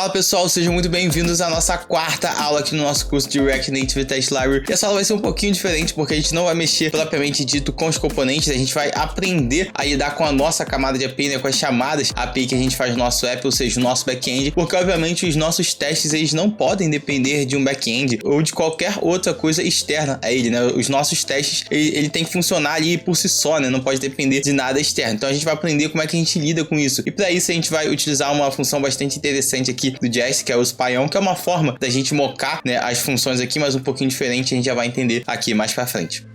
Fala pessoal, sejam muito bem-vindos à nossa quarta aula aqui no nosso curso de React Native Test Library. E essa aula vai ser um pouquinho diferente porque a gente não vai mexer propriamente dito com os componentes, a gente vai aprender a lidar com a nossa camada de API, né, com as chamadas API que a gente faz no nosso app, ou seja, o nosso back-end, porque obviamente os nossos testes eles não podem depender de um back-end ou de qualquer outra coisa externa a ele, né? Os nossos testes, ele tem que funcionar ali por si só, né? Não pode depender de nada externo. Então a gente vai aprender como é que a gente lida com isso. E para isso a gente vai utilizar uma função bastante interessante aqui do JS, que é o Spyon, que é uma forma da gente mocar, né, as funções aqui, mas um pouquinho diferente, a gente já vai entender aqui mais pra frente.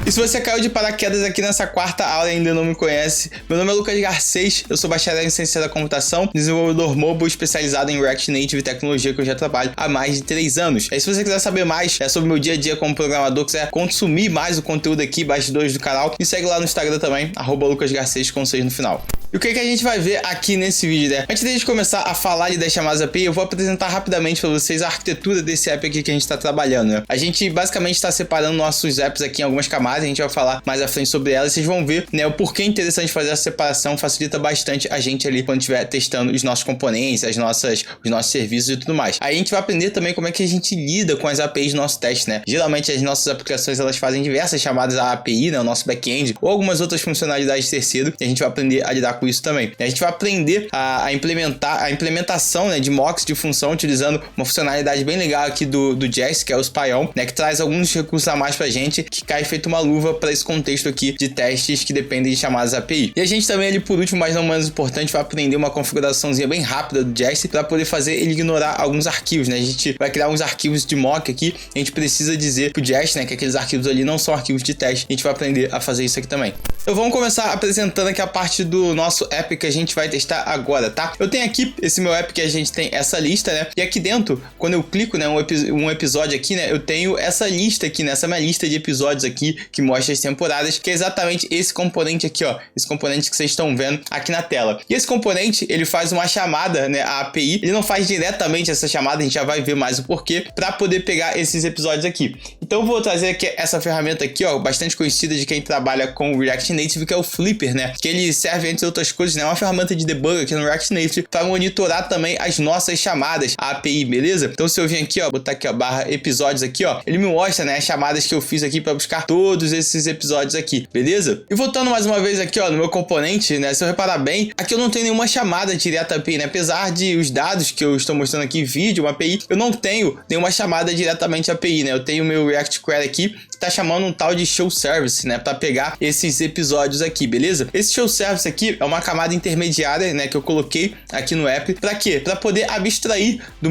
E se você caiu de paraquedas aqui nessa quarta aula e ainda não me conhece, meu nome é Lucas Garcês, eu sou bacharel em Ciência da Computação, desenvolvedor mobile especializado em React Native e tecnologia que eu já trabalho há mais de 3 anos. E se você quiser saber mais sobre meu dia a dia como programador, quiser consumir mais o conteúdo aqui, bastidores do canal, me segue lá no Instagram também, @LucasGarcês com 6 no final. E o que a gente vai ver aqui nesse vídeo, né? Antes de a gente começar a falar das chamadas API, eu vou apresentar rapidamente para vocês a arquitetura desse app aqui que a gente está trabalhando, né? A gente basicamente está separando nossos apps aqui em algumas camadas, a gente vai falar mais à frente sobre elas, vocês vão ver, né, o porquê é interessante fazer essa separação, facilita bastante a gente ali quando estiver testando os nossos componentes, os nossos serviços e tudo mais. Aí a gente vai aprender também como é que a gente lida com as APIs do nosso teste, né? Geralmente as nossas aplicações, elas fazem diversas chamadas à API, né, o nosso back-end, ou algumas outras funcionalidades de terceiro, e a gente vai aprender a lidar com isso também. A gente vai aprender a implementar a implementação, né, de mocks de função utilizando uma funcionalidade bem legal aqui do JS, que é o Spyon, né, que traz alguns recursos a mais pra gente, que cai feito uma luva para esse contexto aqui de testes que dependem de chamadas API. E a gente também ali por último, mas não menos importante, vai aprender uma configuraçãozinha bem rápida do JS para poder fazer ele ignorar alguns arquivos, né? A gente vai criar alguns arquivos de mock aqui, a gente precisa dizer pro JS, né, que aqueles arquivos ali não são arquivos de teste. A gente vai aprender a fazer isso aqui também. Então vamos começar apresentando aqui a parte do nosso app que a gente vai testar agora, tá? Eu tenho aqui esse meu app que a gente tem essa lista, né? E aqui dentro, quando eu clico, né, um episódio aqui, né, eu tenho essa lista aqui, né, essa minha lista de episódios aqui que mostra as temporadas, que é exatamente esse componente aqui, ó, esse componente que vocês estão vendo aqui na tela. E esse componente, ele faz uma chamada, né, a API, ele não faz diretamente essa chamada, a gente já vai ver mais o porquê, para poder pegar esses episódios aqui. Então eu vou trazer aqui essa ferramenta aqui, ó, bastante conhecida de quem trabalha com React Native, que é o Flipper, né, que ele serve, entre outras coisas, né, uma ferramenta de debug aqui no React Native para monitorar também as nossas chamadas a API, beleza? Então se eu vim aqui, ó, botar aqui, ó, barra episódios aqui, ó, ele me mostra, né, as chamadas que eu fiz aqui para buscar todos esses episódios aqui, beleza? E voltando mais uma vez aqui, ó, no meu componente, né, se eu reparar bem, aqui eu não tenho nenhuma chamada direta API, né, apesar de os dados que eu estou mostrando aqui, vídeo, uma API, eu não tenho nenhuma chamada diretamente API, né, eu tenho o meu React Query aqui, que tá chamando um tal de show service, né, para pegar esses episódios aqui, beleza? Esse show service aqui é uma camada intermediária, né, que eu coloquei aqui no app, para quê? Para poder abstrair do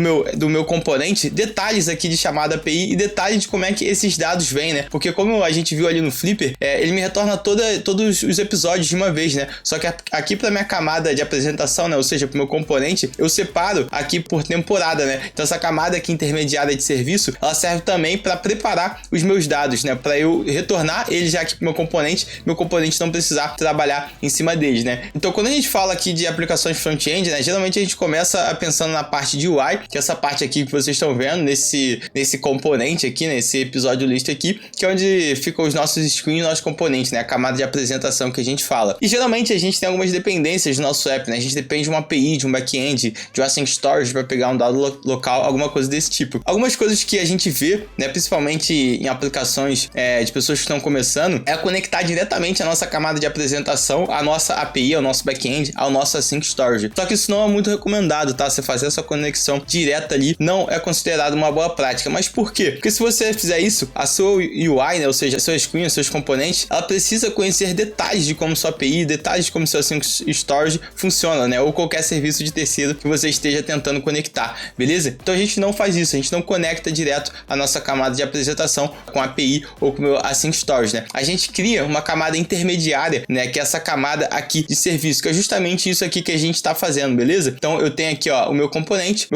meu componente detalhes aqui de chamada API e detalhes de como é que esses dados vêm, né, porque como a gente viu ali no Flipper, ele me retorna todos os episódios de uma vez, né? Só que aqui para minha camada de apresentação, né? Ou seja, para o meu componente, eu separo aqui por temporada, né? Então essa camada aqui intermediária de serviço, ela serve também para preparar os meus dados, né? Para eu retornar eles já aqui para meu componente não precisar trabalhar em cima deles, né? Então quando a gente fala aqui de aplicações front-end, né? Geralmente a gente começa pensando na parte de UI, que é essa parte aqui que vocês estão vendo nesse componente aqui, nesse episódio list aqui, que é onde ficam os nossos screens, nossos componentes, né? A camada de apresentação que a gente fala. E geralmente a gente tem algumas dependências do nosso app, né? A gente depende de uma API, de um back-end, de um async storage para pegar um dado local, alguma coisa desse tipo. Algumas coisas que a gente vê, né? Principalmente em aplicações de pessoas que estão começando, é conectar diretamente a nossa camada de apresentação, a nossa API, ao nosso back-end, ao nosso async storage. Só que isso não é muito recomendado, tá? Você fazer essa conexão direta ali não é considerado uma boa prática. Mas por quê? Porque se você fizer isso, a sua UI, né? Ou seja, a sua screen, os seus componentes, ela precisa conhecer detalhes de como sua API, detalhes de como seu async storage funciona, né? Ou qualquer serviço de terceiro que você esteja tentando conectar, beleza? Então a gente não faz isso, a gente não conecta direto a nossa camada de apresentação com a API ou com o meu async storage, né? A gente cria uma camada intermediária, né? Que é essa camada aqui de serviço, que é justamente isso aqui que a gente está fazendo, beleza? Então eu tenho aqui, ó, o meu componente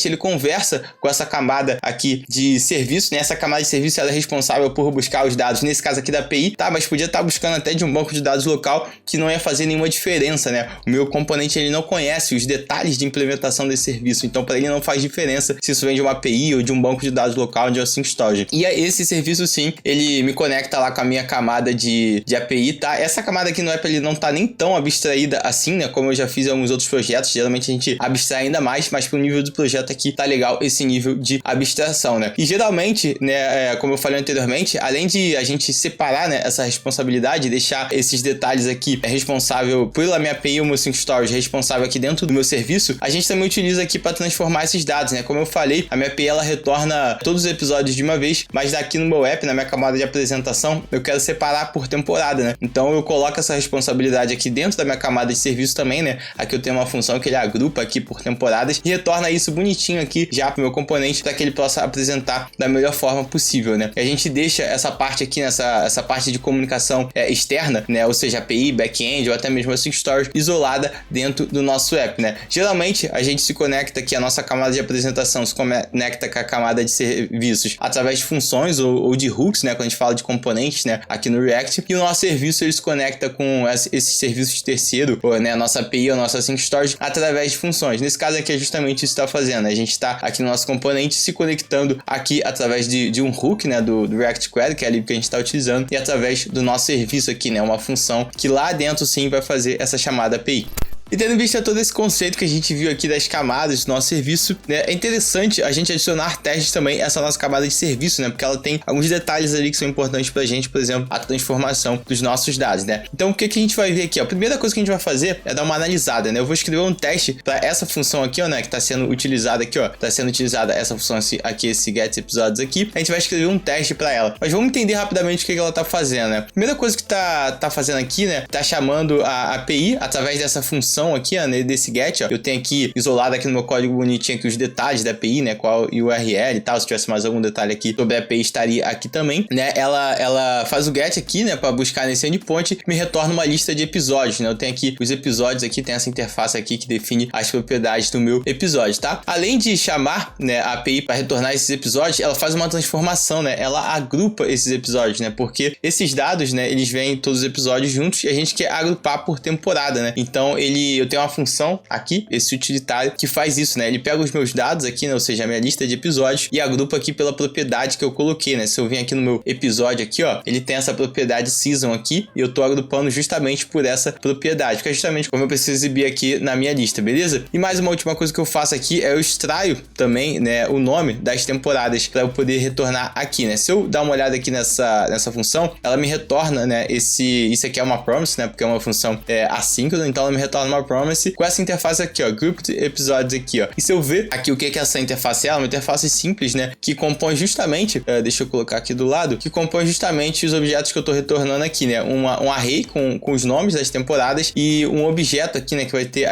ele conversa com essa camada aqui de serviço, né? Essa camada de serviço ela é responsável por buscar os dados, nesse caso aqui da API, tá? Mas podia estar buscando até de um banco de dados local que não ia fazer nenhuma diferença, né? O meu componente ele não conhece os detalhes de implementação desse serviço, então para ele não faz diferença se isso vem de uma API ou de um banco de dados local de async storage. E esse serviço sim, ele me conecta lá com a minha camada de API, tá? Essa camada aqui no app ele não tá nem tão abstraída assim, né? Como eu já fiz em alguns outros projetos, geralmente a gente abstrai ainda mais, mas pro nível do projeto aqui tá legal esse nível de abstração, né? E geralmente, né, como eu falei anteriormente, além de a gente separar, né, essa responsabilidade, deixar esses detalhes aqui responsável pela minha API, o meu Sync Storage responsável aqui dentro do meu serviço, a gente também utiliza aqui para transformar esses dados, né? Como eu falei, a minha API ela retorna todos os episódios de uma vez, mas daqui no meu app, na minha camada de apresentação, eu quero separar por temporada, né? Então eu coloco essa responsabilidade aqui dentro da minha camada de serviço também, né? Aqui eu tenho uma função que ele agrupa aqui por temporadas e retorna isso bonitinho aqui já pro meu componente para que ele possa apresentar da melhor forma possível, né? E a gente deixa essa parte aqui, essa parte de comunicação externa, né? Ou seja, API, back-end ou até mesmo a Sync Storage isolada dentro do nosso app, né? Geralmente a gente se conecta aqui, a nossa camada de apresentação se conecta com a camada de serviços através de funções ou de hooks, né? Quando a gente fala de componentes, né? Aqui no React, e o nosso serviço ele se conecta com esses serviços de terceiro, ou, né? A nossa API, a nossa Sync Storage através de funções. Nesse caso aqui é justamente isso que está fazendo, né? A gente está aqui no nosso componente se conectando aqui através de um hook, né? Do React Query, que é a lib que a gente está utilizando, e através do nosso serviço aqui, né? Uma função que lá dentro sim vai fazer essa chamada API. E tendo em vista todo esse conceito que a gente viu aqui das camadas do nosso serviço, né, é interessante a gente adicionar testes também a essa nossa camada de serviço, né, porque ela tem alguns detalhes ali que são importantes pra gente, por exemplo, a transformação dos nossos dados, né. Então o que a gente vai ver aqui? A primeira coisa que a gente vai fazer é dar uma analisada, né, eu vou escrever um teste para essa função aqui, ó, né, que tá sendo utilizada aqui, ó, tá sendo utilizada essa função aqui, esse get episódios aqui, a gente vai escrever um teste para ela, mas vamos entender rapidamente o que ela tá fazendo, né. A primeira coisa que tá fazendo aqui, né, tá chamando a API através dessa função aqui, ó, desse get, ó, eu tenho aqui isolado aqui no meu código bonitinho aqui os detalhes da API, né, qual URL e tal, se tivesse mais algum detalhe aqui sobre a API estaria aqui também, né, ela faz o get aqui, né, para buscar nesse endpoint, me retorna uma lista de episódios, né, eu tenho aqui os episódios aqui, tem essa interface aqui que define as propriedades do meu episódio, tá? Além de chamar, né, a API para retornar esses episódios, ela faz uma transformação, né, ela agrupa esses episódios, né, porque esses dados, né, eles vêm todos os episódios juntos e a gente quer agrupar por temporada, né, então eu tenho uma função aqui, esse utilitário, que faz isso, né? Ele pega os meus dados aqui, né? Ou seja, a minha lista de episódios e agrupa aqui pela propriedade que eu coloquei, né? Se eu vim aqui no meu episódio aqui, ó, ele tem essa propriedade season aqui e eu tô agrupando justamente por essa propriedade, que é justamente como eu preciso exibir aqui na minha lista, beleza? E mais uma última coisa que eu faço aqui é eu extraio também, né, o nome das temporadas para eu poder retornar aqui, né? Se eu dar uma olhada aqui nessa função, ela me retorna, né, isso aqui é uma promise, né? Porque é uma função assíncrona, então ela me retorna uma promise com essa interface aqui, ó, grouped episódios aqui, ó. E se eu ver aqui o que é essa interface, é uma interface simples, né, que compõe justamente, deixa eu colocar aqui do lado, que compõe justamente os objetos que eu tô retornando aqui, né, um array com os nomes das temporadas e um objeto aqui, né, que vai ter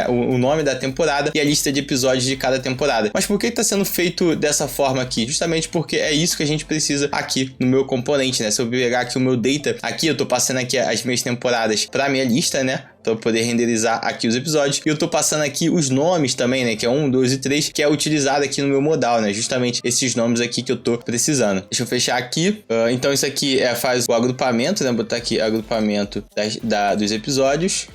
o nome da temporada e a lista de episódios de cada temporada. Mas por que tá sendo feito dessa forma aqui? Justamente porque é isso que a gente precisa aqui no meu componente, né, se eu pegar aqui o meu data, aqui eu tô passando aqui as minhas temporadas para minha lista, né, para poder renderizar aqui os episódios. E eu tô passando aqui os nomes também, né? Que é 1, 2 e 3, que é utilizado aqui no meu modal, né? Justamente esses nomes aqui que eu tô precisando. Deixa eu fechar aqui. Então isso aqui faz o agrupamento, né? Botar aqui agrupamento dos episódios.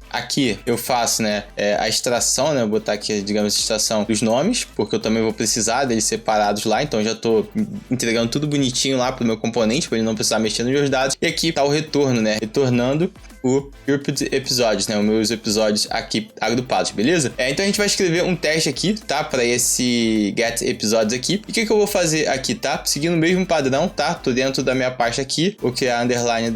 Aqui eu faço, né, a extração, né, vou botar aqui, digamos, a extração dos nomes, porque eu também vou precisar deles separados lá, então já tô entregando tudo bonitinho lá pro meu componente, para ele não precisar mexer nos meus dados. E aqui tá o retorno, né, retornando o grouped episódios, né, os meus episódios aqui agrupados, beleza? Então a gente vai escrever um teste aqui, tá, para esse get episódios aqui. E o que eu vou fazer aqui, tá? Seguindo o mesmo padrão, tá? Tô dentro da minha pasta aqui, vou criar underline,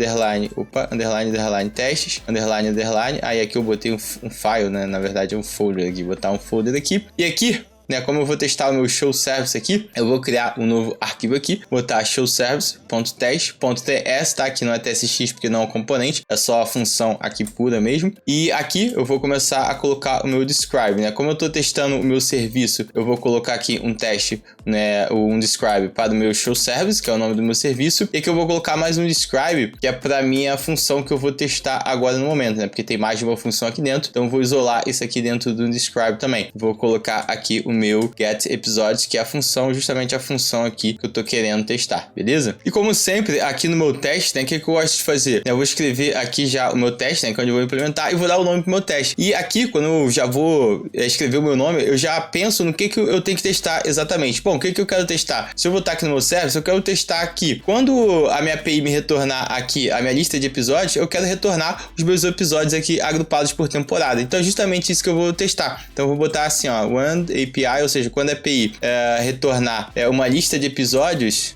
testes, underline, aí aqui eu botei um file, né, na verdade é um folder aqui, vou botar um folder aqui. E aqui, né, como eu vou testar o meu show service aqui, eu vou criar um novo arquivo aqui, botar showservice.test.ts, tá? Aqui não é tsx porque não é um componente, é só a função aqui pura mesmo. E aqui eu vou começar a colocar o meu describe, né? Como eu tô testando o meu serviço, eu vou colocar aqui um teste, né, um describe para o meu show service, que é o nome do meu serviço, e aqui eu vou colocar mais um describe, que é para minha função que eu vou testar agora no momento, né? Porque tem mais de uma função aqui dentro, então eu vou isolar isso aqui dentro do describe também. Vou colocar aqui o meu get episódios, que é a função, justamente a função aqui que eu tô querendo testar, beleza? E como sempre, aqui no meu teste, né, o que eu gosto de fazer? Eu vou escrever aqui já o meu teste, né, que é onde eu vou implementar, e vou dar o nome pro meu teste. E aqui, quando eu já vou escrever o meu nome, eu já penso no que eu tenho que testar exatamente. Bom, o que eu quero testar? Se eu botar aqui no meu service, eu quero testar aqui. Quando a minha API me retornar aqui a minha lista de episódios, eu quero retornar os meus episódios aqui agrupados por temporada. Então é justamente isso que eu vou testar. Então eu vou botar assim, ó, when API, ou seja, quando a API retornar uma lista de episódios,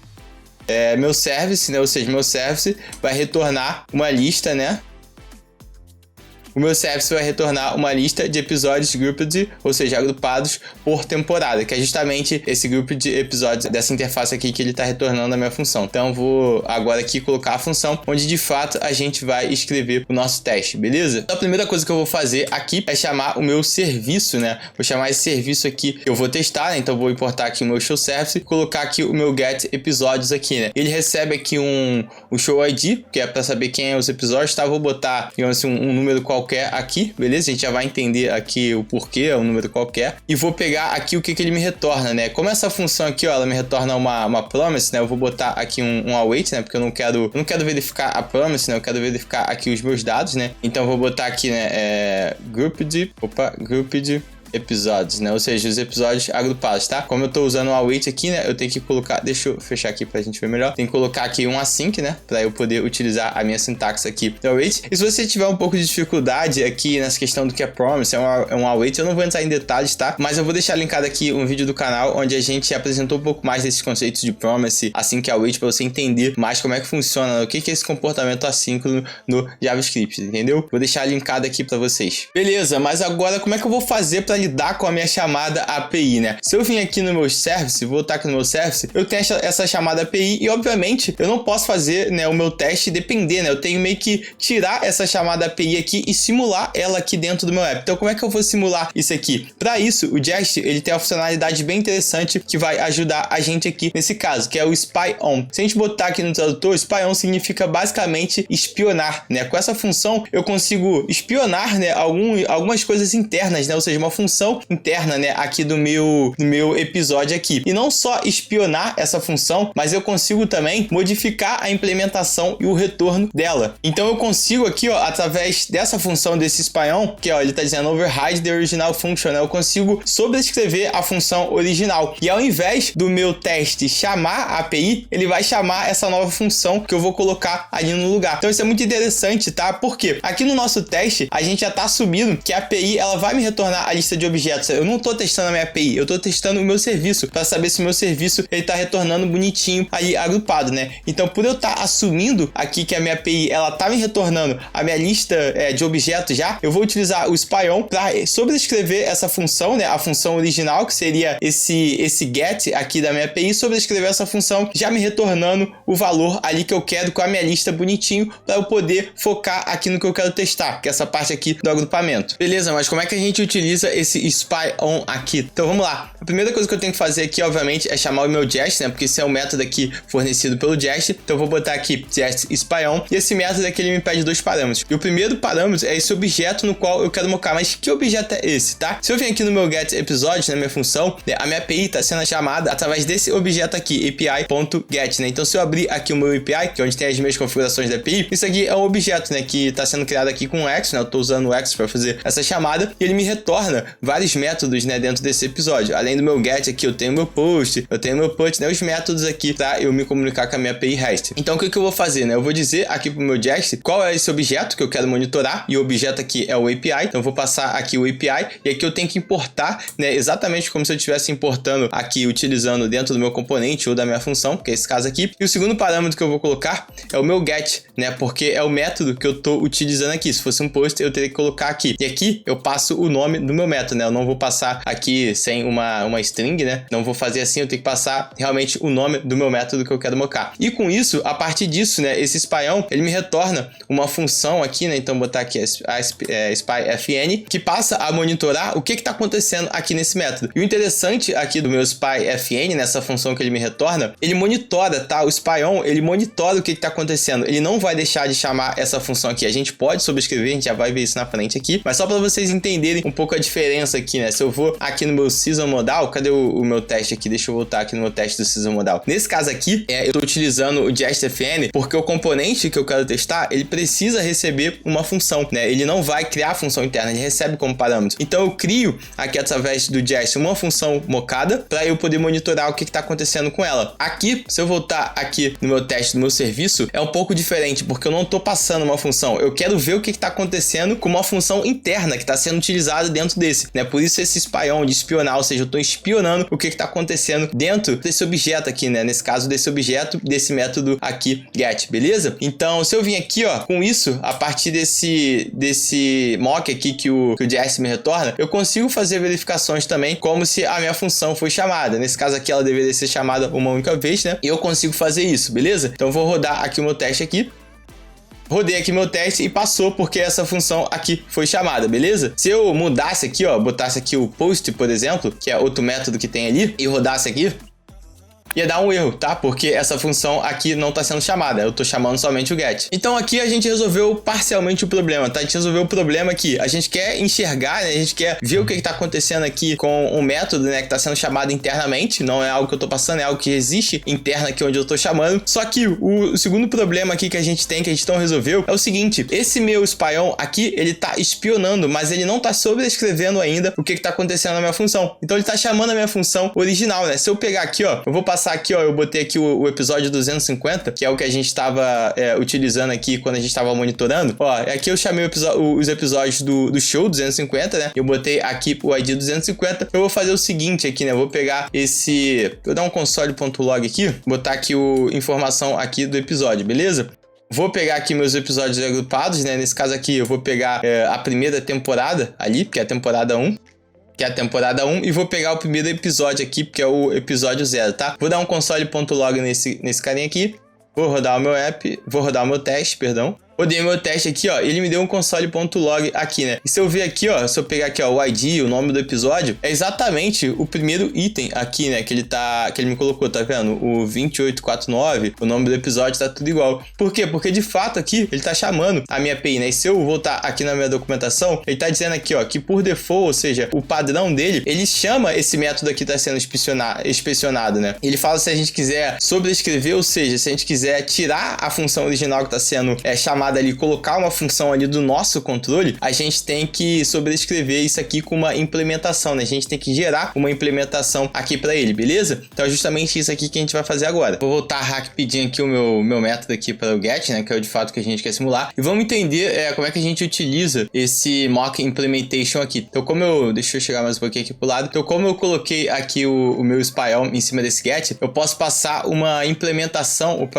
meu service, né, ou seja, meu service vai retornar uma lista, né? O meu service vai retornar uma lista de episódios grouped, ou seja, agrupados por temporada, que é justamente esse grupo de episódios dessa interface aqui que ele está retornando a minha função. Então, vou agora aqui colocar a função onde, de fato, a gente vai escrever o nosso teste, beleza? Então, a primeira coisa que eu vou fazer aqui é chamar o meu serviço, né? Vou chamar esse serviço aqui que eu vou testar, né? Então, vou importar aqui o meu show service e colocar aqui o meu get episódios aqui, né? Ele recebe aqui um show ID, que é para saber quem é os episódios, tá? Vou botar, digamos assim, um número qualquer aqui, beleza? A gente já vai entender aqui o porquê, é um número qualquer. E vou pegar aqui o que ele me retorna, né? Como essa função aqui, ó, ela me retorna uma promise, né? Eu vou botar aqui um await, né? Porque eu não quero verificar a promise, né? Eu quero verificar aqui os meus dados, né? Então eu vou botar aqui, né? Grouped episódios, né? Ou seja, os episódios agrupados, tá? Como eu tô usando o await aqui, né? Eu tenho que colocar... Deixa eu fechar aqui pra gente ver melhor. Tem que colocar aqui um async, né? Pra eu poder utilizar a minha sintaxe aqui do await. E se você tiver um pouco de dificuldade aqui nessa questão do que é promise, é um await, eu não vou entrar em detalhes, tá? Mas eu vou deixar linkado aqui um vídeo do canal onde a gente apresentou um pouco mais desses conceitos de promise, async e await, pra você entender mais como é que funciona, o que é esse comportamento assíncrono no JavaScript, entendeu? Vou deixar linkado aqui pra vocês. Beleza, mas agora como é que eu vou fazer pra lidar com a minha chamada API, né? Se eu vim aqui no meu service, voltar aqui no meu service, eu tenho essa chamada API e, obviamente, eu não posso fazer, né, o meu teste depender, né? Eu tenho meio que tirar essa chamada API aqui e simular ela aqui dentro do meu app. Então, como é que eu vou simular isso aqui? Para isso, o Jest, ele tem uma funcionalidade bem interessante que vai ajudar a gente aqui nesse caso, que é o spy on. Se a gente botar aqui no tradutor, spy on significa basicamente espionar, né? Com essa função, eu consigo espionar, né, algumas coisas internas, né? Ou seja, uma função interna, né, aqui do meu episódio aqui. E não só espionar essa função, mas eu consigo também modificar a implementação e o retorno dela. Então eu consigo aqui, ó, através dessa função desse spy-on, que ó, ele tá dizendo override the original function, né? Eu consigo sobrescrever a função original. E ao invés do meu teste chamar a API, ele vai chamar essa nova função que eu vou colocar ali no lugar. Então isso é muito interessante, tá? Porque aqui no nosso teste, a gente já tá assumindo que a API, ela vai me retornar a lista de objetos. Eu não tô testando a minha API, eu tô testando o meu serviço para saber se o meu serviço ele tá retornando bonitinho aí agrupado, né? Então, por eu estar assumindo aqui que a minha API ela tá me retornando a minha lista de objetos já, eu vou utilizar o spy-on para sobrescrever essa função, né? A função original, que seria esse get aqui da minha API, sobrescrever essa função já me retornando o valor ali que eu quero com a minha lista bonitinho para eu poder focar aqui no que eu quero testar, que é essa parte aqui do agrupamento. Beleza, mas como é que a gente utiliza esse spy-on aqui? Então vamos lá. A primeira coisa que eu tenho que fazer aqui, obviamente, é chamar o meu Jest, né? Porque esse é o método aqui fornecido pelo Jest. Então eu vou botar aqui Jest spy-on e esse método aqui ele me pede dois parâmetros. E o primeiro parâmetro é esse objeto no qual eu quero mocar. Mas que objeto é esse, tá? Se eu vim aqui no meu get episódio, na minha função, né, a minha API está sendo chamada através desse objeto aqui, api.get, né? Então se eu abrir aqui o meu API, que é onde tem as minhas configurações da API, isso aqui é um objeto, né, que está sendo criado aqui com o X, né? Eu estou usando o X para fazer essa chamada e ele me retorna vários métodos, né, dentro desse episódio. Além do meu get aqui, eu tenho meu post, eu tenho meu put, né, os métodos aqui para eu me comunicar com a minha API REST. Então o que eu vou fazer, né? Eu vou dizer aqui pro meu Jest qual é esse objeto que eu quero monitorar e o objeto aqui é o API. Então eu vou passar aqui o API e aqui eu tenho que importar, né, exatamente como se eu estivesse importando aqui utilizando dentro do meu componente ou da minha função, que é esse caso aqui. E o segundo parâmetro que eu vou colocar é o meu get, né? Porque é o método que eu tô utilizando aqui. Se fosse um post, eu teria que colocar aqui. E aqui eu passo o nome do meu método, né? Eu não vou passar aqui sem uma string, né? Não vou fazer assim, eu tenho que passar realmente o nome do meu método que eu quero mocar. E com isso, a partir disso, né, esse spy-on, ele me retorna uma função aqui, né? Então, botar aqui a spyfn, que passa a monitorar o que está acontecendo aqui nesse método. E o interessante aqui do meu spyfn, nessa função que ele me retorna, ele monitora, tá? O spy-on, ele monitora o que está acontecendo. Ele não vai deixar de chamar essa função aqui. A gente pode sobrescrever, a gente já vai ver isso na frente aqui, mas só para vocês entenderem um pouco a diferença diferença aqui, né? Se eu vou aqui no meu Season Modal, cadê o meu teste aqui? Deixa eu voltar aqui no meu teste do Season Modal. Nesse caso aqui, eu tô utilizando o JustFN porque o componente que eu quero testar, ele precisa receber uma função, né? Ele não vai criar a função interna, ele recebe como parâmetro. Então eu crio aqui através do Jest uma função mocada para eu poder monitorar o que está acontecendo com ela. Aqui, se eu voltar aqui no meu teste do meu serviço, é um pouco diferente, porque eu não tô passando uma função. Eu quero ver o que está acontecendo com uma função interna que está sendo utilizada dentro desse, né? Por isso esse spy-on de espionar, ou seja, eu tô espionando o que está acontecendo dentro desse objeto aqui, né? Nesse caso, desse objeto, desse método aqui, get, beleza? Então, se eu vim aqui, ó, com isso, a partir desse mock aqui que o JS me retorna, eu consigo fazer verificações também, como se a minha função foi chamada. Nesse caso aqui, ela deveria ser chamada uma única vez, né? E eu consigo fazer isso, beleza? Então, eu vou rodar aqui o meu teste aqui. Rodei aqui meu teste e passou porque essa função aqui foi chamada, beleza? Se eu mudasse aqui, ó, botasse aqui o post, por exemplo, que é outro método que tem ali, e rodasse aqui, ia dar um erro, tá? Porque essa função aqui não tá sendo chamada, eu tô chamando somente o get. Então aqui a gente resolveu parcialmente o problema, tá? A gente resolveu o problema aqui, a gente quer enxergar, né? A gente quer ver o que tá acontecendo aqui com um método, né? Que tá sendo chamado internamente, não é algo que eu tô passando, é algo que existe interno aqui onde eu tô chamando. Só que o segundo problema aqui que a gente não resolveu, é o seguinte, esse meu spy-on aqui, ele tá espionando, mas ele não tá sobrescrevendo ainda o que tá acontecendo na minha função. Então ele tá chamando a minha função original, né? Se eu pegar aqui, ó, eu vou passar aqui, ó, eu botei aqui o episódio 250, que é o que a gente estava utilizando aqui quando a gente estava monitorando. Ó, aqui eu chamei os episódios do show 250, né? Eu botei aqui o ID 250. Eu vou fazer o seguinte aqui, né? Eu vou pegar vou dar um console.log aqui, botar aqui informação aqui do episódio, beleza? Vou pegar aqui meus episódios agrupados, né? Nesse caso aqui eu vou pegar a primeira temporada ali, que é a temporada 1. E vou pegar o primeiro episódio aqui, que é o episódio 0, tá? Vou dar um console.log nesse carinha aqui. Vou rodar o meu meu teste, perdão. Rodei meu teste aqui, ó, ele me deu um console.log aqui, né? E se eu ver aqui, ó, se eu pegar aqui, ó, o ID, o nome do episódio, é exatamente o primeiro item aqui, né, que ele me colocou, tá vendo? O 2849, o nome do episódio tá tudo igual. Por quê? Porque de fato aqui, ele tá chamando a minha API, né? E se eu voltar aqui na minha documentação, ele tá dizendo aqui, ó, que por default, ou seja, o padrão dele, ele chama esse método aqui que tá sendo inspecionado, né? Ele fala se a gente quiser sobrescrever, ou seja, se a gente quiser tirar a função original que tá sendo chamada ali, colocar uma função ali do nosso controle, a gente tem que sobrescrever isso aqui com uma implementação, né? A gente tem que gerar uma implementação aqui para ele, beleza? Então é justamente isso aqui que a gente vai fazer agora. Vou voltar rapidinho aqui o meu método aqui para o get, né? Que é o de fato que a gente quer simular. E vamos entender como é que a gente utiliza esse mock implementation aqui. Então deixa eu chegar mais um pouquinho aqui pro lado. Então como eu coloquei aqui o meu spy-on em cima desse get, eu posso passar uma implementação,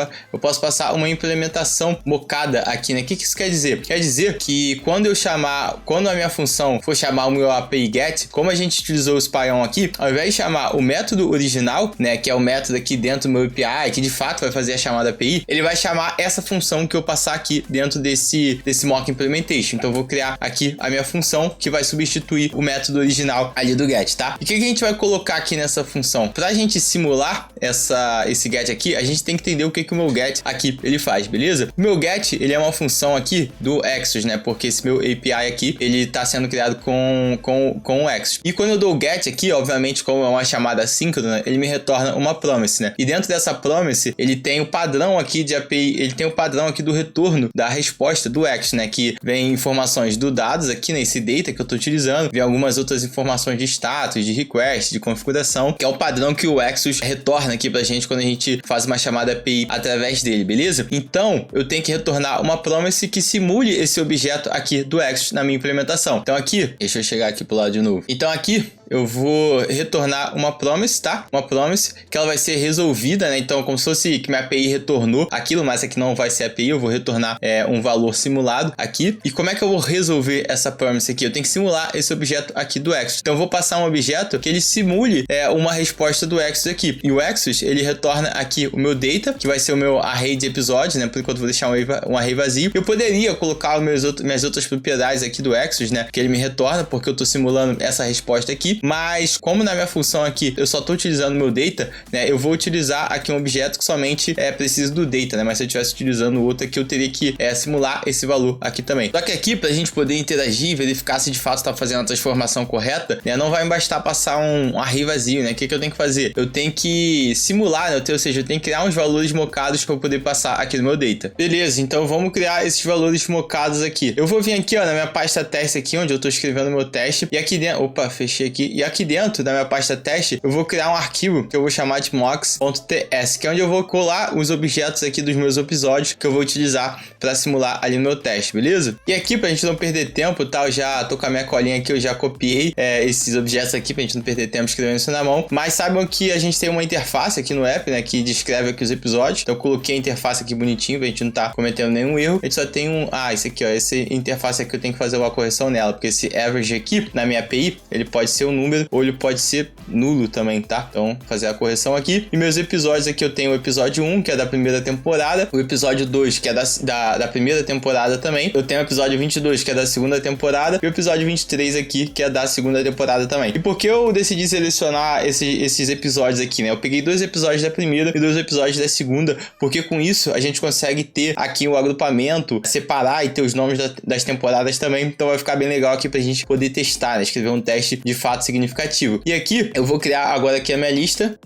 mocada aqui, né? O que isso quer dizer? Quer dizer que quando a minha função for chamar o meu API GET, como a gente utilizou o spy-on aqui, ao invés de chamar o método original, né, que é o método aqui dentro do meu API, que de fato vai fazer a chamada API, ele vai chamar essa função que eu passar aqui dentro desse mock implementation. Então eu vou criar aqui a minha função que vai substituir o método original ali do GET, tá? E o que a gente vai colocar aqui nessa função? Pra gente simular esse GET aqui, a gente tem que entender o que o meu GET aqui ele faz, beleza? O meu GET, ele é uma função aqui do Exos, né? Porque esse meu API aqui, ele tá sendo criado com o Exos. E quando eu dou o get aqui, obviamente, como é uma chamada assíncrona, ele me retorna uma promise, né? E dentro dessa promise, ele tem o padrão aqui de API, ele tem o padrão aqui do retorno da resposta do Exos, né? Que vem informações do dados aqui nesse data que eu tô utilizando, vem algumas outras informações de status, de request, de configuração, que é o padrão que o Exos retorna aqui pra gente quando a gente faz uma chamada API através dele, beleza? Então, eu tenho que retornar uma promise que simule esse objeto aqui do Exos na minha implementação. Então aqui, deixa eu chegar aqui pro lado de novo. Então aqui, eu vou retornar uma promise, tá? Uma promise que ela vai ser resolvida, né? Então, como se fosse que minha API retornou aquilo, mas aqui não vai ser API, eu vou retornar um valor simulado aqui. E como é que eu vou resolver essa promise aqui? Eu tenho que simular esse objeto aqui do Exos. Então, eu vou passar um objeto que ele simule uma resposta do Exos aqui. E o Exos, ele retorna aqui o meu data, que vai ser o meu array de episódios, né? Por enquanto, eu vou deixar um array vazio. Eu poderia colocar minhas outras propriedades aqui do Exos, né? Que ele me retorna, porque eu tô simulando essa resposta aqui. aqui, mas como na minha função aqui eu só tô utilizando meu data, né, eu vou utilizar aqui um objeto que somente precisa do data, né, mas se eu estivesse utilizando outro aqui, eu teria que simular esse valor aqui também. Só que aqui, pra gente poder interagir e verificar se de fato está fazendo a transformação correta, né, não vai bastar passar um array vazio, né, o que eu tenho que fazer? Eu tenho que simular, né, ou seja, eu tenho que criar uns valores mocados para poder passar aqui no meu data. Beleza, então vamos criar esses valores mocados aqui. Eu vou vir aqui, ó, na minha pasta teste aqui, onde eu tô escrevendo meu teste, e aqui dentro, opa, fechei aqui, e aqui dentro da minha pasta teste, eu vou criar um arquivo que eu vou chamar de mocks.ts, que é onde eu vou colar os objetos aqui dos meus episódios que eu vou utilizar para simular ali no meu teste, beleza? E aqui, pra gente não perder tempo, tá, eu já tô com a minha colinha aqui, eu já copiei esses objetos aqui pra gente não perder tempo escrevendo isso na mão, mas saibam que a gente tem uma interface aqui no app, né, que descreve aqui os episódios, então eu coloquei a interface aqui bonitinho pra gente não tá cometendo nenhum erro. A gente só tem esse aqui, ó, essa interface aqui eu tenho que fazer uma correção nela, porque esse average aqui, na minha API, ele pode ser um número ou ele pode ser nulo também, tá? Então, fazer a correção aqui. E meus episódios aqui, eu tenho o episódio 1, que é da primeira temporada, o episódio 2, que é da primeira temporada também, eu tenho o episódio 22, que é da segunda temporada, e o episódio 23 aqui, que é da segunda temporada também. E por que eu decidi selecionar esses episódios aqui, né? Eu peguei 2 episódios da primeira e 2 episódios da segunda, porque com isso a gente consegue ter aqui o agrupamento, separar e ter os nomes das temporadas também, então vai ficar bem legal aqui pra gente poder testar, né? Escrever um teste de fato significativo. E aqui eu vou criar agora aqui a minha lista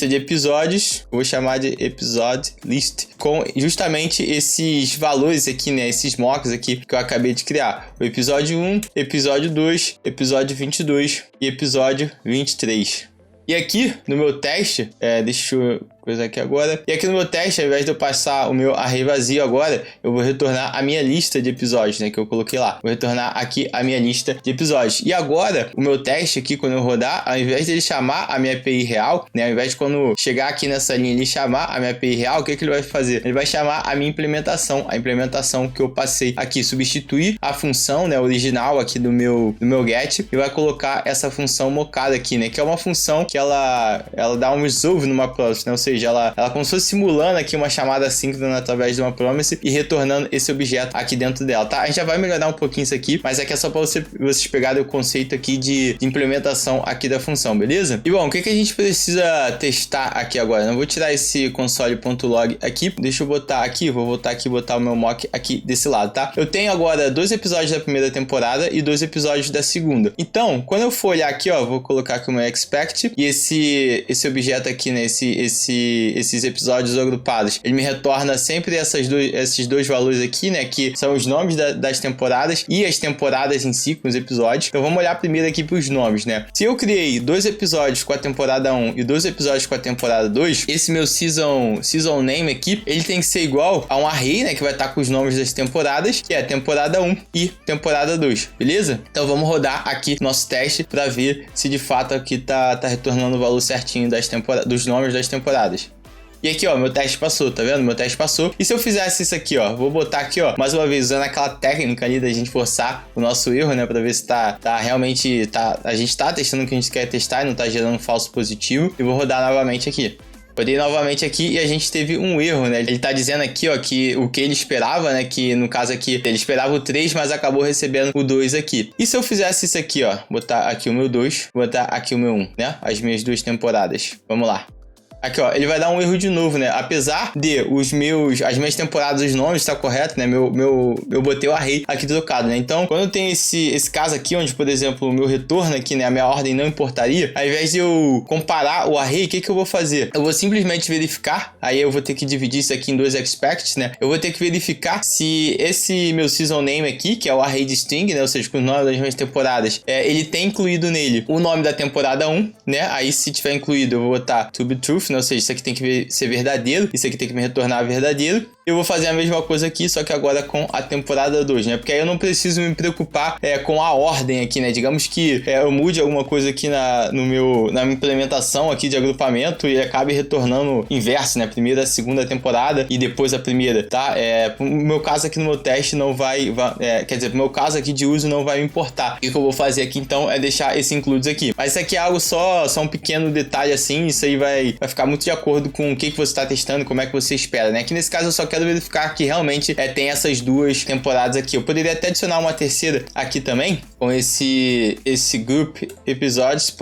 de episódios, eu vou chamar de episode list, com justamente esses valores aqui, né, esses mocks aqui que eu acabei de criar. O episódio 1, episódio 2, episódio 22 e episódio 23. E aqui no meu teste, deixa eu coisa aqui agora. E aqui no meu teste, ao invés de eu passar o meu array vazio agora, eu vou retornar a minha lista de episódios, né, que eu coloquei lá. Vou retornar aqui a minha lista de episódios. E agora, o meu teste aqui, quando eu rodar, ao invés de ele chamar a minha API real, né, ao invés de quando chegar aqui nessa linha ele chamar a minha API real, o que ele vai fazer? Ele vai chamar a minha implementação, a implementação que eu passei aqui, substituir a função, né, original aqui do meu get, e vai colocar essa função mocada aqui, né, que é uma função que ela dá um resolve numa promise, né, ou seja, ela como se fosse simulando aqui uma chamada assíncrona através de uma promise e retornando esse objeto aqui dentro dela, tá? A gente já vai melhorar um pouquinho isso aqui, mas aqui é só para vocês pegarem o conceito aqui de implementação aqui da função, beleza? E bom, o que a gente precisa testar aqui agora? Eu vou tirar esse console.log aqui, deixa eu botar aqui, vou voltar aqui e botar o meu mock aqui desse lado, tá? Eu tenho agora 2 episódios da primeira temporada e 2 episódios da segunda. Então, quando eu for olhar aqui, ó, vou colocar aqui o meu expect e esse objeto aqui, né, esses episódios agrupados, ele me retorna sempre esses dois valores aqui, né, que são os nomes das temporadas e as temporadas em si com os episódios. Então vamos olhar primeiro aqui para os nomes, né? Se eu criei 2 episódios com a temporada 1 e 2 episódios com a temporada 2, esse meu season name aqui, ele tem que ser igual a um array, né, que vai estar com os nomes das temporadas, que é temporada 1 e temporada 2, beleza? Então vamos rodar aqui nosso teste para ver se de fato aqui tá retornando o valor certinho dos nomes das temporadas. E aqui, ó, meu teste passou, tá vendo? Meu teste passou. E se eu fizesse isso aqui, ó, vou botar aqui, ó, mais uma vez, usando aquela técnica ali da gente forçar o nosso erro, né, pra ver se tá realmente, a gente tá testando o que a gente quer testar e não tá gerando um falso positivo. E vou rodar novamente aqui. Rodei novamente aqui e a gente teve um erro, né? Ele tá dizendo aqui, ó, que o que ele esperava, né? Que no caso aqui, ele esperava o 3, mas acabou recebendo o 2 aqui. E se eu fizesse isso aqui, ó, botar aqui o meu 2, botar aqui o meu 1, né? As minhas 2 temporadas. Vamos lá. Aqui, ó, ele vai dar um erro de novo, né? Apesar de as minhas temporadas, os nomes tá correto, né? Eu botei o array aqui trocado, né? Então, quando tem esse caso aqui, onde, por exemplo, o meu retorno aqui, né? A minha ordem não importaria, ao invés de eu comparar o array, o que eu vou fazer? Eu vou simplesmente verificar, aí eu vou ter que dividir isso aqui em 2 expects, né? Eu vou ter que verificar se esse meu season name aqui, que é o array de string, né? Ou seja, com o nome das minhas temporadas, ele tem incluído nele o nome da temporada 1, né? Aí, se tiver incluído, eu vou botar to be truth, ou seja, isso aqui tem que ser verdadeiro, isso aqui tem que me retornar verdadeiro. Eu vou fazer a mesma coisa aqui, só que agora com a temporada 2, né? Porque aí eu não preciso me preocupar com a ordem aqui, né? Digamos que eu mude alguma coisa aqui na minha implementação aqui de agrupamento e acabe retornando inverso, né? Primeira, segunda temporada e depois a primeira, tá? O meu caso aqui no meu teste não quer dizer, o meu caso aqui de uso não vai me importar. O que eu vou fazer aqui, então, é deixar esse includes aqui. Mas isso aqui é algo só um pequeno detalhe assim, isso aí vai ficar muito de acordo com o que você está testando, como é que você espera, né? Aqui nesse caso eu só quero quero verificar que realmente tem essas 2 temporadas aqui. Eu poderia até adicionar uma terceira aqui também, com esse group episodes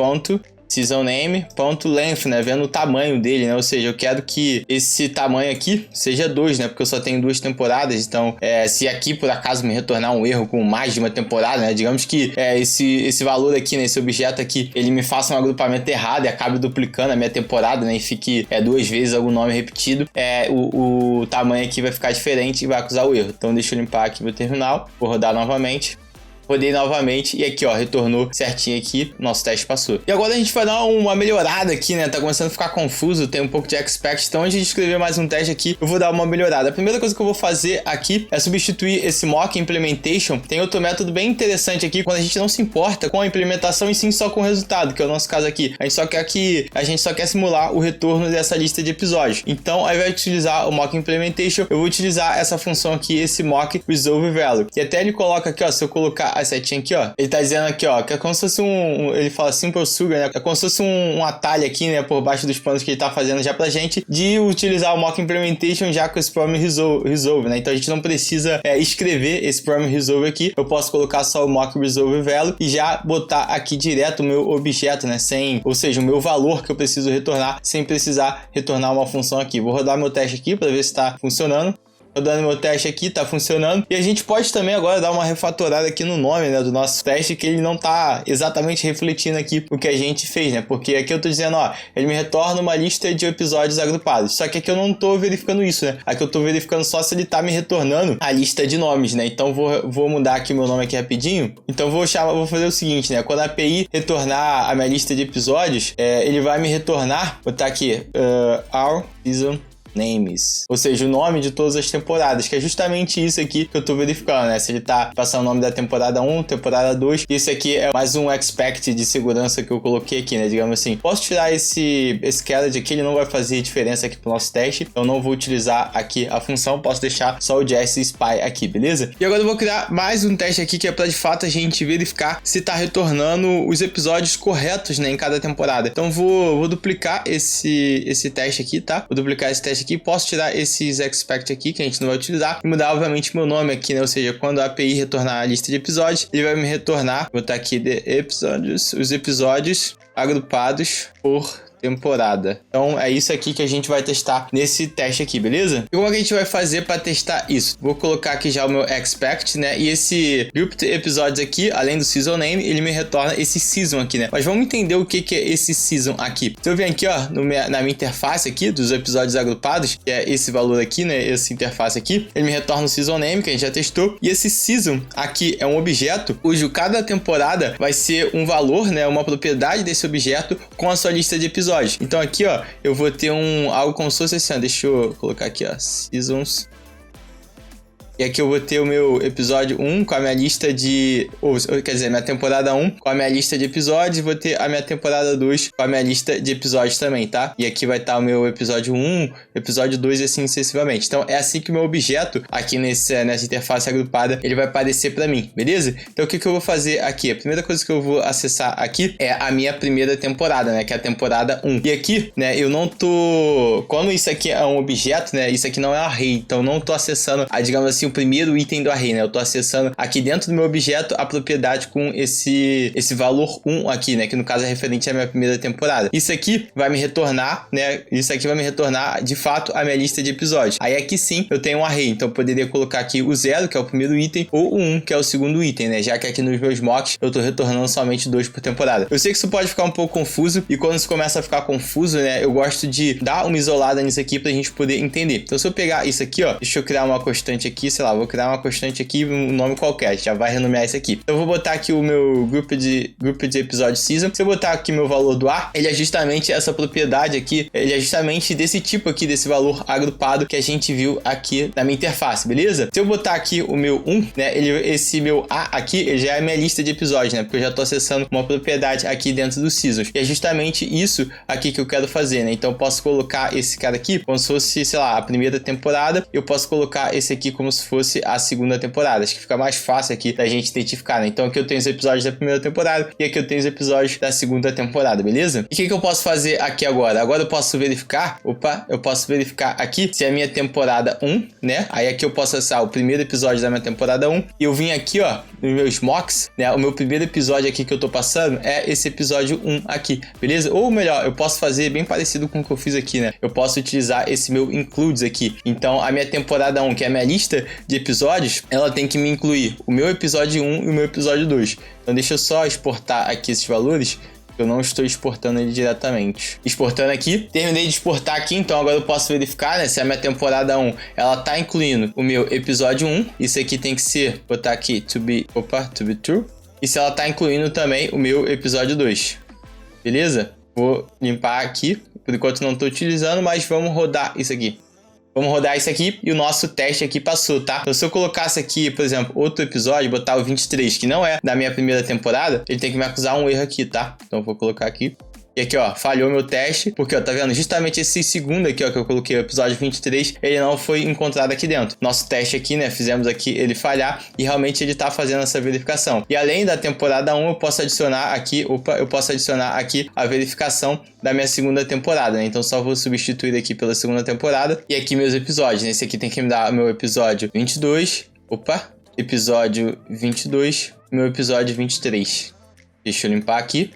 season name, length, né? Vendo o tamanho dele, né? Ou seja, eu quero que esse tamanho aqui seja 2, né? Porque eu só tenho 2 temporadas. Então, se aqui por acaso me retornar um erro com mais de uma temporada, né? Digamos que esse valor aqui, né? Esse objeto aqui, ele me faça um agrupamento errado e acabe duplicando a minha temporada, né? E fique 2 vezes algum nome repetido. O tamanho aqui vai ficar diferente e vai acusar o erro. Então, deixa eu limpar aqui meu terminal. Vou rodar novamente. Rodei novamente e aqui, ó, retornou certinho aqui, nosso teste passou. E agora a gente vai dar uma melhorada aqui, né? Tá começando a ficar confuso, tem um pouco de expect, então antes de escrever mais um teste aqui, eu vou dar uma melhorada. A primeira coisa que eu vou fazer aqui é substituir esse mock implementation. Tem outro método bem interessante aqui, quando a gente não se importa com a implementação e sim só com o resultado, que é o nosso caso aqui. A gente só quer simular o retorno dessa lista de episódios. Então, ao invés de utilizar o mock implementation, eu vou utilizar essa função aqui, esse mock resolve value. E até ele coloca aqui, ó, se eu colocar a setinha aqui, ó, ele tá dizendo aqui, ó, que é como se fosse ele fala simple sugar, né, é como se fosse um atalho aqui, né, por baixo dos panos que ele tá fazendo já pra gente, de utilizar o mock implementation já com esse problem resolve, né, então a gente não precisa escrever esse problem resolve aqui, eu posso colocar só o mock resolve value e já botar aqui direto o meu objeto, né, ou seja, o meu valor que eu preciso retornar, sem precisar retornar uma função aqui. Vou rodar meu teste aqui para ver se tá funcionando. Rodando meu teste aqui, tá funcionando. E a gente pode também agora dar uma refatorada aqui no nome, né, do nosso teste, que ele não tá exatamente refletindo aqui o que a gente fez, né? Porque aqui eu tô dizendo, ó, ele me retorna uma lista de episódios agrupados. Só que aqui eu não tô verificando isso, né? Aqui eu tô verificando só se ele tá me retornando a lista de nomes, né? Então vou mudar aqui meu nome aqui rapidinho. Então vou fazer o seguinte, né? Quando a API retornar a minha lista de episódios, ele vai me retornar, vou botar aqui, our season names, ou seja, o nome de todas as temporadas, que é justamente isso aqui que eu tô verificando, né? Se ele tá passando o nome da temporada 1, temporada 2, isso aqui é mais um expect de segurança que eu coloquei aqui, né? Digamos assim, posso tirar esse carriage aqui, ele não vai fazer diferença aqui pro nosso teste, então não vou utilizar aqui a função, posso deixar só o JS Spy aqui, beleza? E agora eu vou criar mais um teste aqui que é pra de fato a gente verificar se tá retornando os episódios corretos, né, em cada temporada. Então vou duplicar esse teste aqui, tá? Vou duplicar esse teste aqui, posso tirar esses expect aqui, que a gente não vai utilizar, e mudar, obviamente, meu nome aqui, né? Ou seja, quando a API retornar a lista de episódios, ele vai me retornar, vou botar aqui os episódios agrupados por temporada. Então é isso aqui que a gente vai testar nesse teste aqui, beleza? E como é que a gente vai fazer para testar isso? Vou colocar aqui já o meu expect, né? E esse group de episódios aqui, além do season name, ele me retorna esse season aqui, né? Mas vamos entender o que é esse season aqui. Se eu vier aqui, ó, na minha interface aqui dos episódios agrupados, que é esse valor aqui, né? Essa interface aqui, ele me retorna o season name, que a gente já testou. E esse season aqui é um objeto cujo cada temporada vai ser um valor, né? Uma propriedade desse objeto com a sua lista de episódios. Então aqui, ó, eu vou ter algo como se fosse assim, ó, deixa eu colocar aqui, ó, seasons. E aqui eu vou ter o meu episódio 1 com a minha lista de... quer dizer, minha temporada 1 com a minha lista de episódios. Vou ter a minha temporada 2 com a minha lista de episódios também, tá? E aqui vai estar o meu episódio 1, episódio 2 e assim sucessivamente. Então é assim que o meu objeto aqui nessa interface agrupada, ele vai aparecer pra mim, beleza? Então o que eu vou fazer aqui? A primeira coisa que eu vou acessar aqui é a minha primeira temporada, né? Que é a temporada 1. E aqui, né, eu não tô... Quando isso aqui é um objeto, né? Isso aqui não é um array. Então não tô acessando, digamos assim, o primeiro item do array, né? Eu tô acessando aqui dentro do meu objeto a propriedade com esse valor 1 aqui, né? Que no caso é referente à minha primeira temporada. Isso aqui vai me retornar, né? Isso aqui vai me retornar, de fato, a minha lista de episódios. Aí aqui sim, eu tenho um array. Então eu poderia colocar aqui o 0, que é o primeiro item, ou o 1, que é o segundo item, né? Já que aqui nos meus mocks eu tô retornando somente 2 por temporada. Eu sei que isso pode ficar um pouco confuso, e quando isso começa a ficar confuso, né? Eu gosto de dar uma isolada nisso aqui pra gente poder entender. Então se eu pegar isso aqui, ó, deixa eu criar uma constante aqui, sei lá, vou criar uma constante aqui, um nome qualquer, a gente já vai renomear isso aqui. Então eu vou botar aqui o meu grupo de episódio season. Se eu botar aqui meu valor do ar, ele é justamente essa propriedade aqui, ele é justamente desse tipo aqui, desse valor agrupado que a gente viu aqui na minha interface, beleza? Se eu botar aqui o meu 1, né, esse meu A aqui, ele já é a minha lista de episódios, né, porque eu já tô acessando uma propriedade aqui dentro do seasons. E é justamente isso aqui que eu quero fazer, né? Então eu posso colocar esse cara aqui como se fosse, sei lá, a primeira temporada. Eu posso colocar esse aqui como se fosse a segunda temporada. Acho que fica mais fácil aqui da gente identificar, né? Então aqui eu tenho os episódios da primeira temporada e aqui eu tenho os episódios da segunda temporada, beleza? E o que eu posso fazer aqui agora? Agora eu posso verificar, eu posso verificar aqui se é a minha temporada 1, né? Aí aqui eu posso acessar o primeiro episódio da minha temporada 1 e eu vim aqui, ó, nos meus mocks, né? O meu primeiro episódio aqui que eu tô passando é esse episódio 1 aqui, beleza? Ou melhor, eu posso fazer bem parecido com o que eu fiz aqui, né? Eu posso utilizar esse meu includes aqui. Então a minha temporada 1, que é a minha lista de episódios, ela tem que me incluir o meu episódio 1 e o meu episódio 2. Então deixa eu só exportar aqui esses valores. Eu não estou exportando ele diretamente. Exportando aqui. Terminei de exportar aqui, então agora eu posso verificar, né, se a minha temporada 1, ela tá incluindo o meu episódio 1. Isso aqui tem que ser, botar aqui, to be true. E se ela tá incluindo também o meu episódio 2. Beleza? Vou limpar aqui. Por enquanto não estou utilizando, mas vamos rodar isso aqui. Vamos rodar isso aqui e o nosso teste aqui passou, tá? Então se eu colocasse aqui, por exemplo, outro episódio, botar o 23, que não é da minha primeira temporada, ele tem que me acusar um erro aqui, tá? Então eu vou colocar aqui. E aqui, ó, falhou meu teste, porque, ó, tá vendo? Justamente esse segundo aqui, ó, que eu coloquei, o episódio 23, ele não foi encontrado aqui dentro. Nosso teste aqui, né, fizemos aqui ele falhar e realmente ele tá fazendo essa verificação. E além da temporada 1, eu posso adicionar aqui, a verificação da minha segunda temporada, né? Então só vou substituir aqui pela segunda temporada. E aqui meus episódios, né? Esse aqui tem que me dar o meu episódio 22, episódio 22, meu episódio 23. Deixa eu limpar aqui,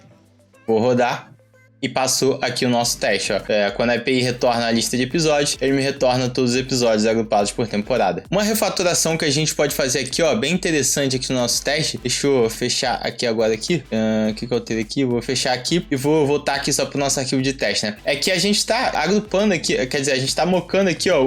vou rodar. E passou aqui o nosso teste, ó. Quando a API retorna a lista de episódios, ele me retorna todos os episódios agrupados por temporada. Uma refatoração que a gente pode fazer aqui, ó, bem interessante aqui no nosso teste. Deixa eu fechar aqui agora aqui. O que eu tenho aqui? Vou fechar aqui e vou voltar aqui só pro nosso arquivo de teste, né? É que a gente tá agrupando aqui, quer dizer, a gente tá mocando aqui, ó,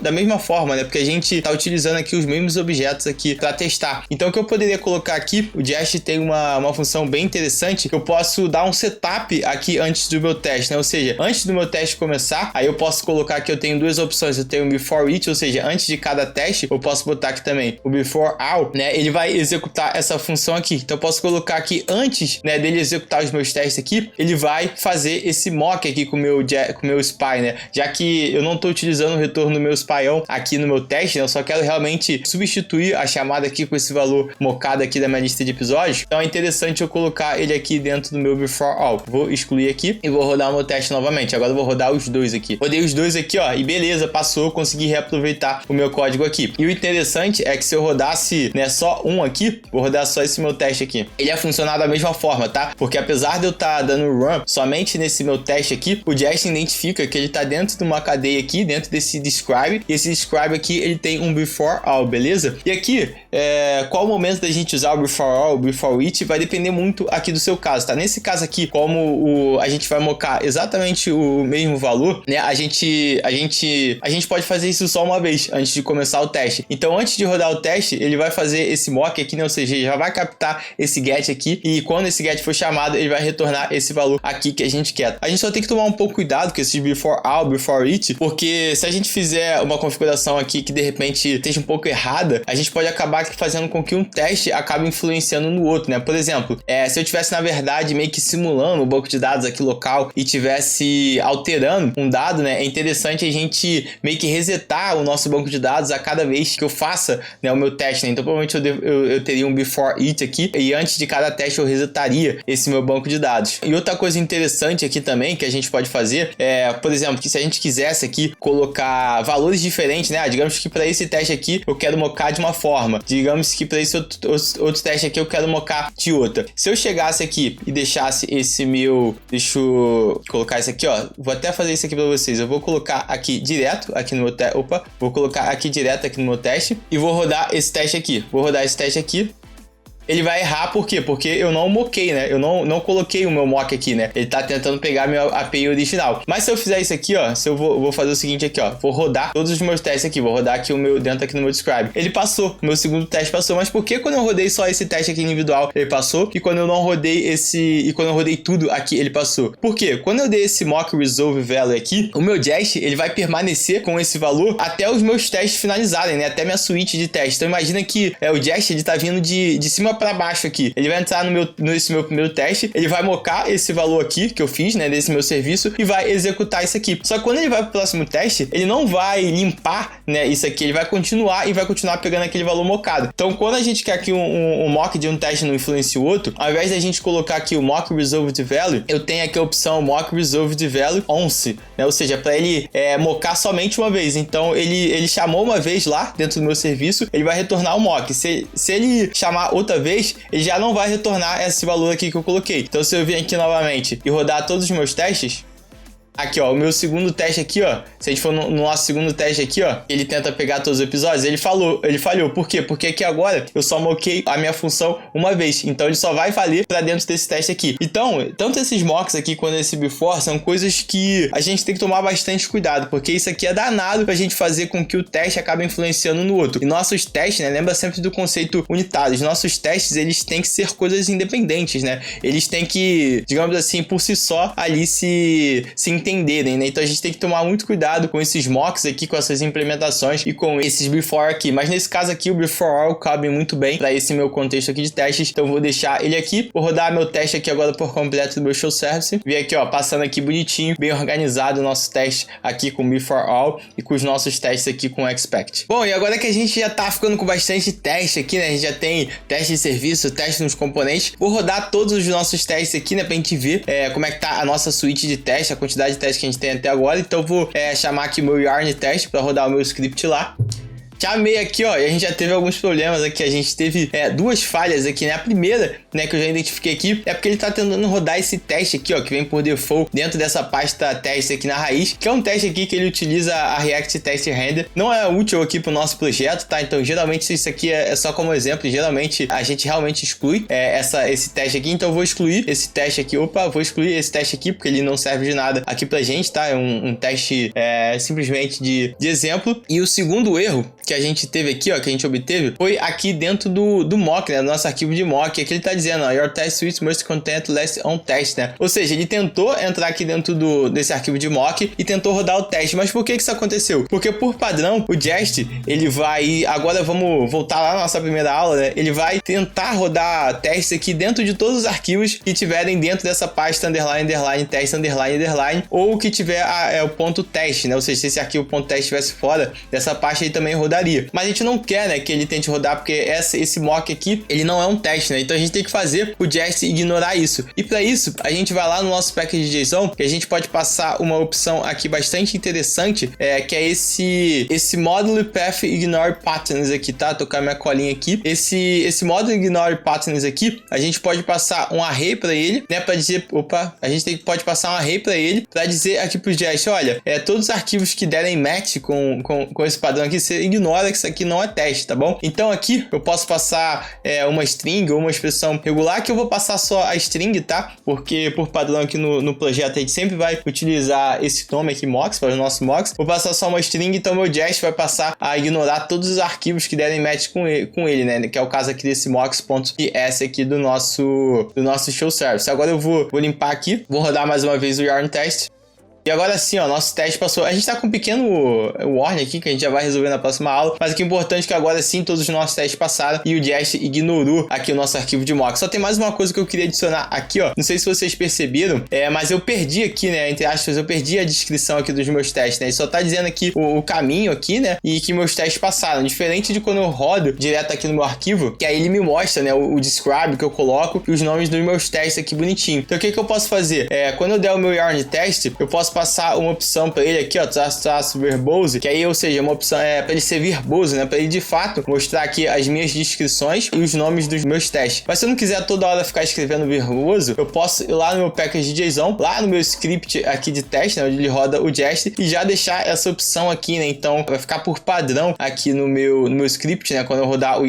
da mesma forma, né? Porque a gente tá utilizando aqui os mesmos objetos aqui para testar. Então o que eu poderia colocar aqui, o Jest tem uma função bem interessante, que eu posso dar um setup aqui antes do meu teste, né? Ou seja, antes do meu teste começar, aí eu posso colocar aqui, eu tenho duas opções, eu tenho o before each, ou seja, antes de cada teste, eu posso botar aqui também o before all, né? Ele vai executar essa função aqui. Então eu posso colocar aqui antes, né, dele executar os meus testes aqui, ele vai fazer esse mock aqui com o meu spy, né? Já que eu não estou utilizando o retorno do meu spyão aqui no meu teste, né? Eu só quero realmente substituir a chamada aqui com esse valor mocado aqui da minha lista de episódios. Então é interessante eu colocar ele aqui dentro do meu before all. Vou excluir aqui e vou rodar o meu teste novamente. Agora eu vou rodar os dois aqui. Rodei os dois aqui, ó, e beleza, passou, consegui reaproveitar o meu código aqui. E o interessante é que se eu rodasse, né, só um aqui, vou rodar só esse meu teste aqui, ele ia funcionar da mesma forma, tá? Porque apesar de eu estar dando run somente nesse meu teste aqui, o Jest identifica que ele tá dentro de uma cadeia aqui, dentro desse describe, e esse describe aqui, ele tem um before all, beleza? E aqui, qual o momento da gente usar o before all, o before each, vai depender muito aqui do seu caso, tá? Nesse caso aqui, como a gente vai mocar exatamente o mesmo valor, né? A gente pode fazer isso só uma vez antes de começar o teste. Então, antes de rodar o teste, ele vai fazer esse mock aqui, né? Ou seja, já vai captar esse get aqui e quando esse get for chamado, ele vai retornar esse valor aqui que a gente quer. A gente só tem que tomar um pouco cuidado com esses before all, before each, porque se a gente fizer uma configuração aqui que de repente esteja um pouco errada, a gente pode acabar fazendo com que um teste acabe influenciando no outro, né? Por exemplo, se eu tivesse na verdade meio que simulando o banco de dados aqui local e tivesse alterando um dado, né, é interessante a gente meio que resetar o nosso banco de dados a cada vez que eu faça, né, o meu teste, né? Então provavelmente eu teria um before each aqui e antes de cada teste eu resetaria esse meu banco de dados. E outra coisa interessante aqui também que a gente pode fazer por exemplo, que se a gente quisesse aqui colocar valores diferentes, né, digamos que para esse teste aqui eu quero mocar de uma forma, digamos que para esse outro teste aqui eu quero mocar de outra. Se eu chegasse aqui e deixasse esse meu, deixa eu colocar isso aqui, ó, vou até fazer isso aqui para vocês, eu vou colocar aqui direto aqui no meu teste, vou colocar aqui direto aqui no meu teste e vou rodar esse teste aqui, ele vai errar, por quê? Porque eu não moquei, né? Eu não coloquei o meu mock aqui, né? Ele tá tentando pegar a minha API original. Mas se eu fizer isso aqui, ó, vou fazer o seguinte aqui, ó, vou rodar todos os meus testes aqui, vou rodar aqui o meu dentro aqui no meu describe. Ele passou, o meu segundo teste passou, mas por que quando eu rodei só esse teste aqui individual, ele passou? E quando eu não rodei quando eu rodei tudo aqui, ele passou? Por quê? Quando eu dei esse mock resolve value aqui, o meu Jest, ele vai permanecer com esse valor até os meus testes finalizarem, né? Até minha suíte de teste. Então imagina que o Jest, ele tá vindo de cima jogar para baixo aqui. Ele vai entrar nesse meu primeiro teste, ele vai mocar esse valor aqui que eu fiz, né, desse meu serviço e vai executar isso aqui. Só que quando ele vai pro próximo teste, ele não vai limpar, né, isso aqui, ele vai continuar pegando aquele valor mocado. Então, quando a gente quer que um mock de um teste não influencie o outro, ao invés da gente colocar aqui o mock resolved value, eu tenho aqui a opção mock resolved value once, né, ou seja, para ele mocar somente uma vez. Então, ele chamou uma vez lá dentro do meu serviço, ele vai retornar o mock. Se ele chamar outra vez, ele já não vai retornar esse valor aqui que eu coloquei. Então, se eu vir aqui novamente e rodar todos os meus testes, aqui, ó, o meu segundo teste aqui, ó, se a gente for no nosso segundo teste aqui, ó, ele tenta pegar todos os episódios, ele falhou. Por quê? Porque aqui agora eu só moquei a minha função uma vez, então ele só vai valer pra dentro desse teste aqui. Então, tanto esses mocks aqui quanto esse before são coisas que a gente tem que tomar bastante cuidado, porque isso aqui é danado pra gente fazer com que o teste acabe influenciando no outro. E nossos testes, né, lembra sempre do conceito unitário, os nossos testes, eles têm que ser coisas independentes, né, eles têm que, digamos assim, por si só, ali se entenderem, né? Então a gente tem que tomar muito cuidado com esses mocks aqui, com essas implementações e com esses before aqui. Mas nesse caso aqui, o before all cabe muito bem para esse meu contexto aqui de testes. Então eu vou deixar ele aqui. Vou rodar meu teste aqui agora por completo do meu show service. Ver aqui, ó, passando aqui bonitinho, bem organizado o nosso teste aqui com before all e com os nossos testes aqui com expect. Bom, e agora que a gente já tá ficando com bastante teste aqui, né? A gente já tem teste de serviço, teste nos componentes. Vou rodar todos os nossos testes aqui, né? Pra gente ver como é que tá a nossa suíte de teste, a quantidade de testes que a gente tem até agora. Então eu vou chamar aqui meu yarn test para rodar o meu script lá. Chamei aqui, ó, e a gente já teve alguns problemas aqui, a gente teve duas falhas aqui, né? A primeira, né, que eu já identifiquei aqui, é porque ele tá tentando rodar esse teste aqui, ó, que vem por default dentro dessa pasta teste aqui na raiz, que é um teste aqui que ele utiliza a React Test Render. Não é útil aqui pro nosso projeto, tá? Então, geralmente, isso aqui é só como exemplo, geralmente a gente realmente exclui esse teste aqui, então eu vou excluir esse teste aqui, vou excluir esse teste aqui, porque ele não serve de nada aqui pra gente, tá? É um teste simplesmente de exemplo. E o segundo erro que a gente teve aqui, ó, que a gente obteve, foi aqui dentro do mock, né, do nosso arquivo de mock. Aqui ele tá dizendo, ó, your test suite must contain less on test, né? Ou seja, ele tentou entrar aqui dentro desse arquivo de mock e tentou rodar o teste. Mas por que isso aconteceu? Porque por padrão, o Jest, ele vai, agora vamos voltar lá na nossa primeira aula, né? Ele vai tentar rodar testes aqui dentro de todos os arquivos que tiverem dentro dessa pasta underline, teste, underline, ou que tiver o ponto teste, né? Ou seja, se esse arquivo ponto teste estivesse fora dessa pasta, ele também rodaria. Mas a gente não quer, né, que ele tente rodar, porque esse mock aqui, ele não é um teste, né? Então a gente tem que fazer o Jest ignorar isso. E para isso, a gente vai lá no nosso package.json, que a gente pode passar uma opção aqui bastante interessante, que é esse module path ignore patterns aqui, tá? Tocar minha colinha aqui. Esse module ignore patterns aqui, a gente pode passar um array para ele, né, para dizer, pode passar um array para ele, para dizer aqui pro Jest, olha, todos os arquivos que derem match com esse padrão aqui, você ignora que isso aqui não é teste, tá bom? Então aqui eu posso passar uma string ou uma expressão regular, que eu vou passar só a string, tá? Porque por padrão aqui no projeto a gente sempre vai utilizar esse nome aqui, mocks, para os nossos mocks. Vou passar só uma string, então meu Jest vai passar a ignorar todos os arquivos que derem match com ele, né? Que é o caso aqui desse mocks.ps aqui do nosso show service. Agora eu vou limpar aqui, vou rodar mais uma vez o yarn test. E agora sim, ó, nosso teste passou. A gente tá com um pequeno warning aqui que a gente já vai resolver na próxima aula, mas o que é importante é que agora sim todos os nossos testes passaram e o Jest ignorou aqui o nosso arquivo de mock. Só tem mais uma coisa que eu queria adicionar aqui, ó. Não sei se vocês perceberam, mas eu perdi aqui, né, entre aspas, eu perdi a descrição aqui dos meus testes, né? Ele só tá dizendo aqui o caminho aqui, né, e que meus testes passaram. Diferente de quando eu rodo direto aqui no meu arquivo, que aí ele me mostra, né, o describe que eu coloco e os nomes dos meus testes aqui bonitinho. Então o que eu posso fazer? Quando eu der o meu yarn test, eu posso passar uma opção para ele aqui, ó, traço verbose, que aí, ou seja, uma opção para ele ser verbose, né, para ele de fato mostrar aqui as minhas descrições e os nomes dos meus testes. Mas se eu não quiser toda hora ficar escrevendo verboso, eu posso ir lá no meu package.json, lá no meu script aqui de teste, né, onde ele roda o Jest, e já deixar essa opção aqui, né? Então vai ficar por padrão aqui no meu script, né, quando eu rodar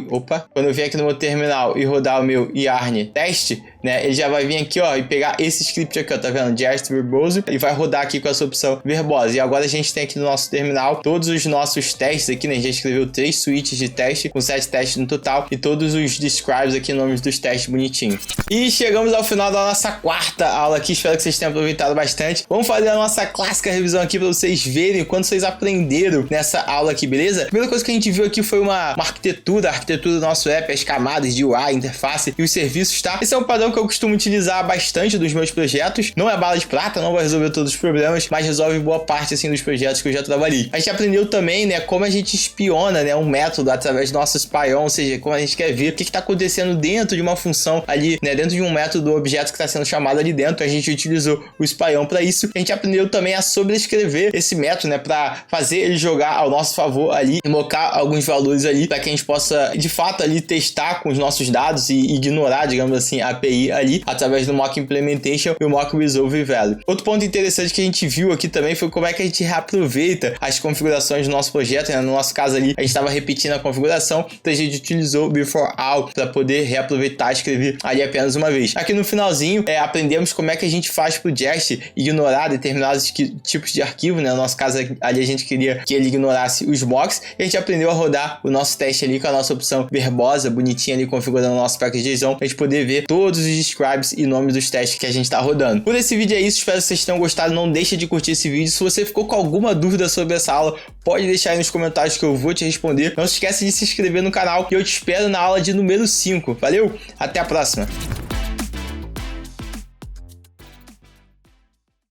quando eu vier aqui no meu terminal e rodar o meu yarn teste, né, ele já vai vir aqui, ó, e pegar esse script aqui, ó, tá vendo? Jest verbose, e vai rodar aqui com essa opção verbose. E agora a gente tem aqui no nosso terminal todos os nossos testes aqui, né? A gente já escreveu 3 suítes de teste, com 7 testes no total, e todos os describes aqui, nomes dos testes bonitinho. E chegamos ao final da nossa quarta aula aqui, espero que vocês tenham aproveitado bastante. Vamos fazer a nossa clássica revisão aqui para vocês verem o quanto vocês aprenderam nessa aula aqui, beleza? A primeira coisa que a gente viu aqui foi a arquitetura do nosso app, as camadas de UI, interface e os serviços, tá? Esse é um padrão que eu costumo utilizar bastante dos meus projetos. Não é bala de prata, não vai resolver todos os problemas, mas resolve boa parte, assim, dos projetos que eu já trabalhei. A gente aprendeu também, né, como a gente espiona, né, um método através do nosso spyon, ou seja, como a gente quer ver o que está acontecendo dentro de uma função ali, né, dentro de um método do objeto que está sendo chamado ali dentro. A gente utilizou o spyon para isso. A gente aprendeu também a sobrescrever esse método, né, para fazer ele jogar ao nosso favor ali, invocar alguns valores ali, para que a gente possa, de fato, ali testar com os nossos dados e ignorar, digamos assim, a API ali, através do mock implementation e o mock resolve value. Outro ponto interessante que a gente viu aqui também foi como é que a gente reaproveita as configurações do nosso projeto, né? No nosso caso ali, a gente estava repetindo a configuração, então a gente utilizou o before all para poder reaproveitar e escrever ali apenas uma vez. Aqui no finalzinho, aprendemos como é que a gente faz pro Jest ignorar determinados tipos de arquivo, né? No nosso caso ali a gente queria que ele ignorasse os mocks, e a gente aprendeu a rodar o nosso teste ali com a nossa opção verbosa, bonitinha ali, configurando o nosso package.json, pra gente poder ver todos os describes e nomes dos testes que a gente tá rodando. Por esse vídeo é isso, espero que vocês tenham gostado. Não deixa de curtir esse vídeo. Se você ficou com alguma dúvida sobre essa aula, pode deixar aí nos comentários que eu vou te responder. Não se esqueça de se inscrever no canal e eu te espero na aula de número 5. Valeu, até a próxima!